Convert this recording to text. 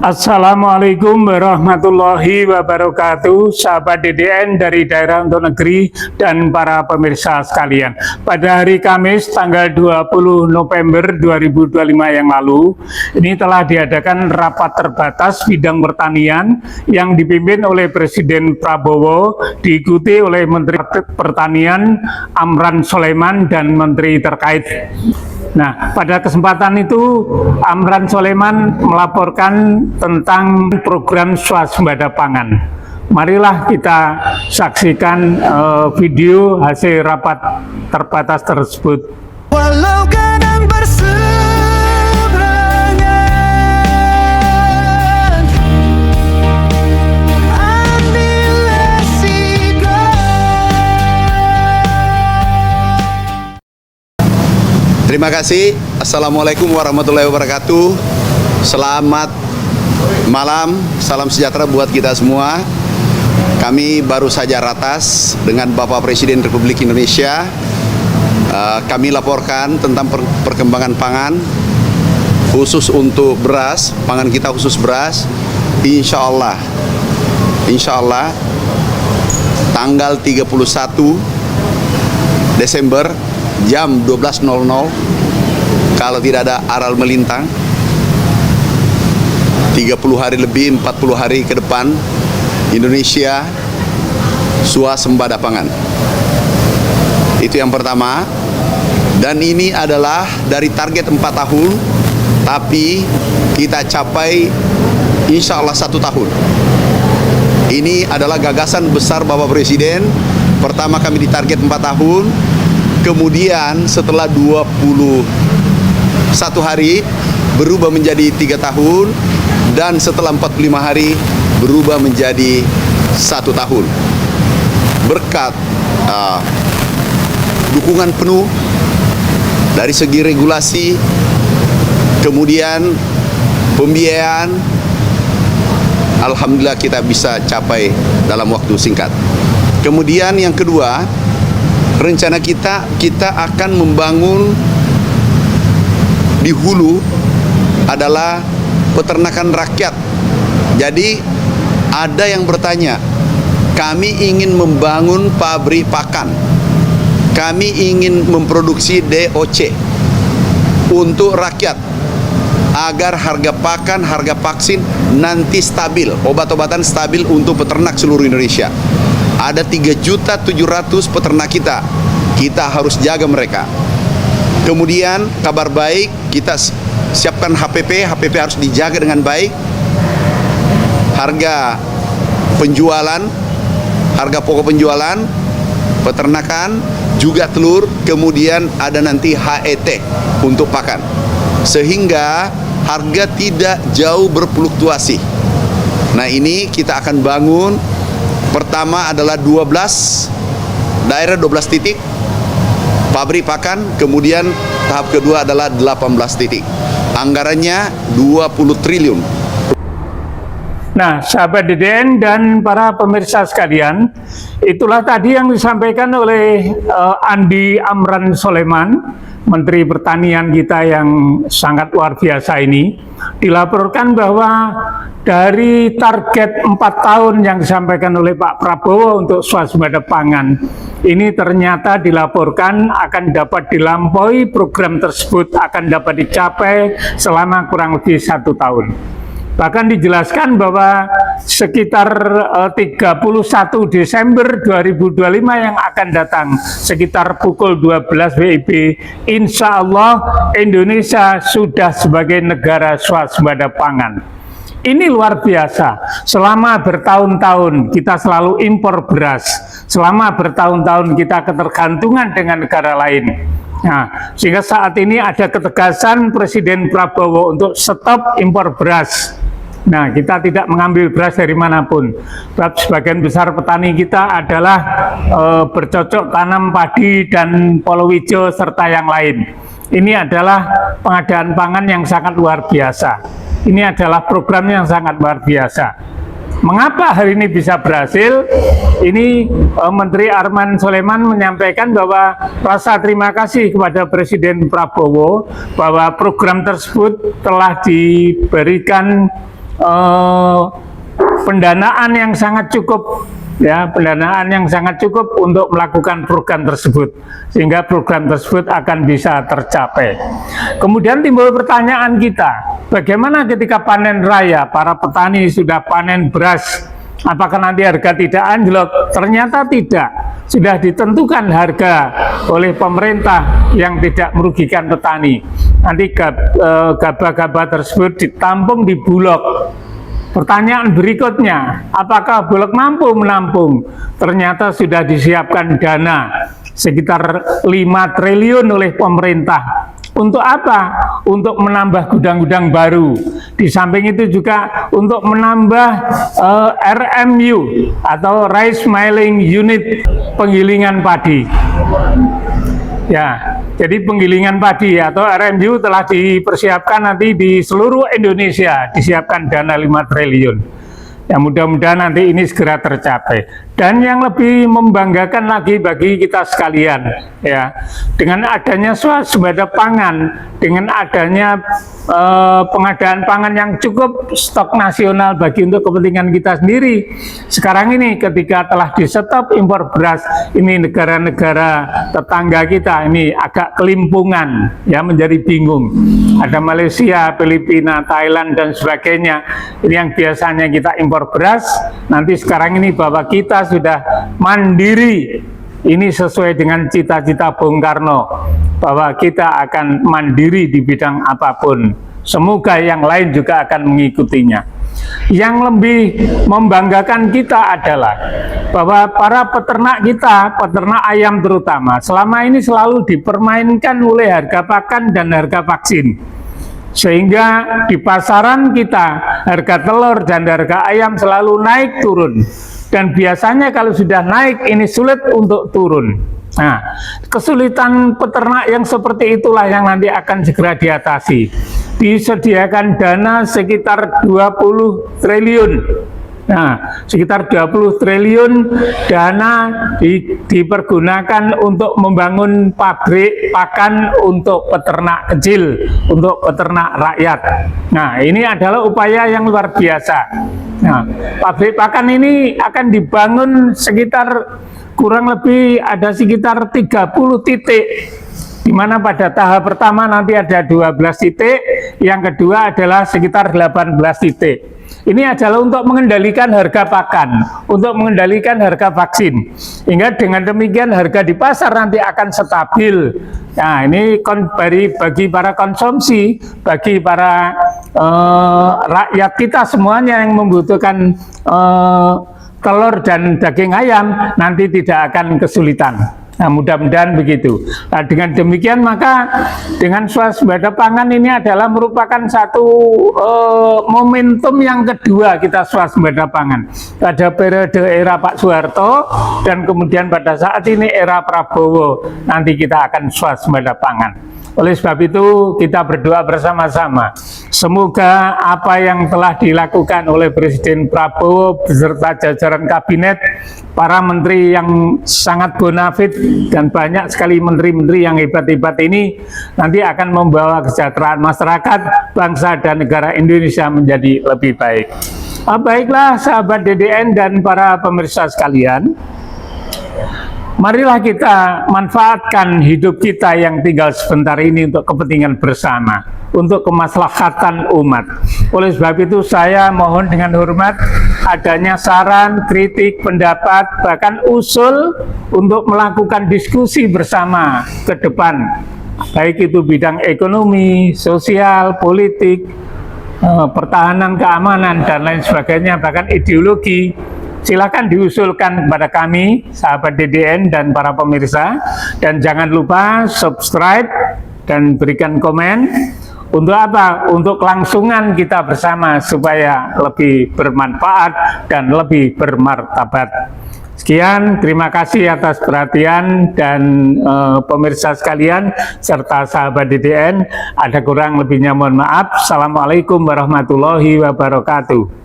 Assalamualaikum warahmatullahi wabarakatuh, sahabat DDN dari daerah untuk negeri dan para pemirsa sekalian. Pada hari Kamis tanggal 20 November 2025 yang lalu, ini telah diadakan rapat terbatas bidang pertanian yang dipimpin oleh Presiden Prabowo, diikuti oleh Menteri Pertanian Amran Sulaiman dan Menteri terkait. Nah, pada kesempatan itu Amran Sulaiman melaporkan tentang program swasembada pangan. Marilah kita saksikan video hasil rapat terbatas tersebut. Walau kadang berseberangan, ambil resiko. Terima kasih. Assalamualaikum warahmatullahi wabarakatuh. Selamat malam, salam sejahtera buat kita semua. Kami baru saja ratas dengan Bapak Presiden Republik Indonesia. Kami laporkan tentang perkembangan pangan khusus untuk beras, pangan kita khusus beras. Insya Allah tanggal 31 Desember jam 12.00, kalau tidak ada aral melintang, 30 hari lebih, 40 hari ke depan, Indonesia swasembada pangan. Itu yang pertama. Dan ini adalah dari target 4 tahun, tapi kita capai insya Allah 1 tahun. Ini adalah gagasan besar Bapak Presiden. Pertama kami ditarget 4 tahun, kemudian setelah 21 hari berubah menjadi 3 tahun, dan setelah 45 hari berubah menjadi 1 tahun. Berkat dukungan penuh dari segi regulasi, kemudian pembiayaan, alhamdulillah kita bisa capai dalam waktu singkat. Kemudian yang kedua, rencana kita akan membangun di hulu adalah peternakan rakyat. Jadi ada yang bertanya, kami ingin membangun pabrik pakan, kami ingin memproduksi DOC untuk rakyat agar harga pakan, harga vaksin nanti stabil, obat-obatan stabil untuk peternak seluruh Indonesia. Ada 3.700.000 peternak kita harus jaga mereka. Kemudian kabar baik, kita siapkan HPP harus dijaga dengan baik. Harga penjualan, harga pokok penjualan, peternakan, juga telur, kemudian ada nanti HET untuk pakan. Sehingga harga tidak jauh berfluktuasi. Nah, ini kita akan bangun. Pertama adalah 12 daerah, 12 titik pabrik pakan, kemudian tahap kedua adalah 18 titik. Anggarannya 20 triliun. Nah, sahabat DDN dan para pemirsa sekalian, itulah tadi yang disampaikan oleh Andi Amran Sulaiman, Menteri Pertanian kita yang sangat luar biasa ini. Dilaporkan bahwa dari target 4 tahun yang disampaikan oleh Pak Prabowo untuk swasembada pangan, ini ternyata dilaporkan akan dapat dilampaui, program tersebut akan dapat dicapai selama kurang lebih 1 tahun. Bahkan dijelaskan bahwa sekitar 31 Desember 2025 yang akan datang, sekitar pukul 12 WIB, insya Allah Indonesia sudah sebagai negara swasembada pangan. Ini luar biasa. Selama bertahun-tahun kita selalu impor beras, selama bertahun-tahun kita ketergantungan dengan negara lain. Nah, sehingga saat ini ada ketegasan Presiden Prabowo untuk stop impor beras. Nah, kita tidak mengambil beras dari manapun. Sebab sebagian besar petani kita adalah bercocok tanam padi dan palawija serta yang lain. Ini adalah pengadaan pangan yang sangat luar biasa. Ini adalah program yang sangat luar biasa. Mengapa hari ini bisa berhasil? Ini Menteri Amran Sulaiman menyampaikan bahwa rasa terima kasih kepada Presiden Prabowo bahwa program tersebut telah diberikan pendanaan yang sangat cukup, ya, pendanaan yang sangat cukup untuk melakukan program tersebut, sehingga program tersebut akan bisa tercapai. Kemudian timbul pertanyaan kita, bagaimana ketika panen raya, para petani sudah panen beras, apakah nanti harga tidak anjlok? Ternyata tidak, sudah ditentukan harga oleh pemerintah yang tidak merugikan petani. Nanti gabah-gabah tersebut ditampung di Bulog. Pertanyaan berikutnya, apakah Bulog mampu menampung? Ternyata sudah disiapkan dana sekitar 5 triliun oleh pemerintah. Untuk apa? Untuk menambah gudang-gudang baru. Di samping itu juga untuk menambah RMU atau Rice Milling Unit, penggilingan padi. Ya, jadi penggilingan padi atau RMU telah dipersiapkan nanti di seluruh Indonesia, disiapkan dana 5 triliun. Ya, mudah-mudahan nanti ini segera tercapai. Dan yang lebih membanggakan lagi bagi kita sekalian, ya, dengan adanya swasembada pangan, dengan adanya pengadaan pangan yang cukup, stok nasional bagi untuk kepentingan kita sendiri. Sekarang ini ketika telah di-stop impor beras, ini negara-negara tetangga kita ini agak kelimpungan, ya, menjadi bingung. Ada Malaysia, Filipina, Thailand dan sebagainya. Ini yang biasanya kita impor beras, nanti sekarang ini bahwa kita sudah mandiri. Ini sesuai dengan cita-cita Bung Karno, bahwa kita akan mandiri di bidang apapun. Semoga yang lain juga akan mengikutinya. Yang lebih membanggakan kita adalah bahwa para peternak kita, peternak ayam terutama, selama ini selalu dipermainkan oleh harga pakan dan harga vaksin. Sehingga di pasaran kita harga telur dan harga ayam selalu naik turun. Dan biasanya kalau sudah naik ini sulit untuk turun. Nah, kesulitan peternak yang seperti itulah yang nanti akan segera diatasi. Disediakan dana sekitar 20 triliun. Nah, sekitar 20 triliun dana dipergunakan untuk membangun pabrik pakan untuk peternak kecil, untuk peternak rakyat. Nah, ini adalah upaya yang luar biasa. Nah, pabrik pakan ini akan dibangun sekitar kurang lebih ada sekitar 30 titik, di mana pada tahap pertama nanti ada 12 titik, yang kedua adalah sekitar 18 titik. Ini adalah untuk mengendalikan harga pakan, untuk mengendalikan harga vaksin, hingga dengan demikian harga di pasar nanti akan stabil. Nah, ini bagi para konsumsi, bagi para rakyat kita semuanya yang membutuhkan telur dan daging ayam nanti tidak akan kesulitan. Nah, mudah-mudahan begitu. Nah, dengan demikian maka dengan swasembada pangan ini adalah merupakan satu momentum yang kedua kita swasembada pangan. Pada periode era Pak Soeharto dan kemudian pada saat ini era Prabowo nanti kita akan swasembada pangan. Oleh sebab itu kita berdoa bersama-sama, semoga apa yang telah dilakukan oleh Presiden Prabowo beserta jajaran kabinet, para menteri yang sangat bonafit dan banyak sekali menteri-menteri yang hebat-hebat ini nanti akan membawa kesejahteraan masyarakat, bangsa dan negara Indonesia menjadi lebih baik. Baiklah sahabat DDN dan para pemirsa sekalian, marilah kita manfaatkan hidup kita yang tinggal sebentar ini untuk kepentingan bersama, untuk kemaslahatan umat. Oleh sebab itu saya mohon dengan hormat adanya saran, kritik, pendapat, bahkan usul untuk melakukan diskusi bersama ke depan. Baik itu bidang ekonomi, sosial, politik, pertahanan, keamanan, dan lain sebagainya, bahkan ideologi. Silakan diusulkan kepada kami, sahabat DDN dan para pemirsa, dan jangan lupa subscribe dan berikan komen. Untuk apa? Untuk kelangsungan kita bersama supaya lebih bermanfaat dan lebih bermartabat. Sekian, terima kasih atas perhatian dan pemirsa sekalian serta sahabat DDN. Ada kurang lebihnya mohon maaf. Assalamualaikum warahmatullahi wabarakatuh.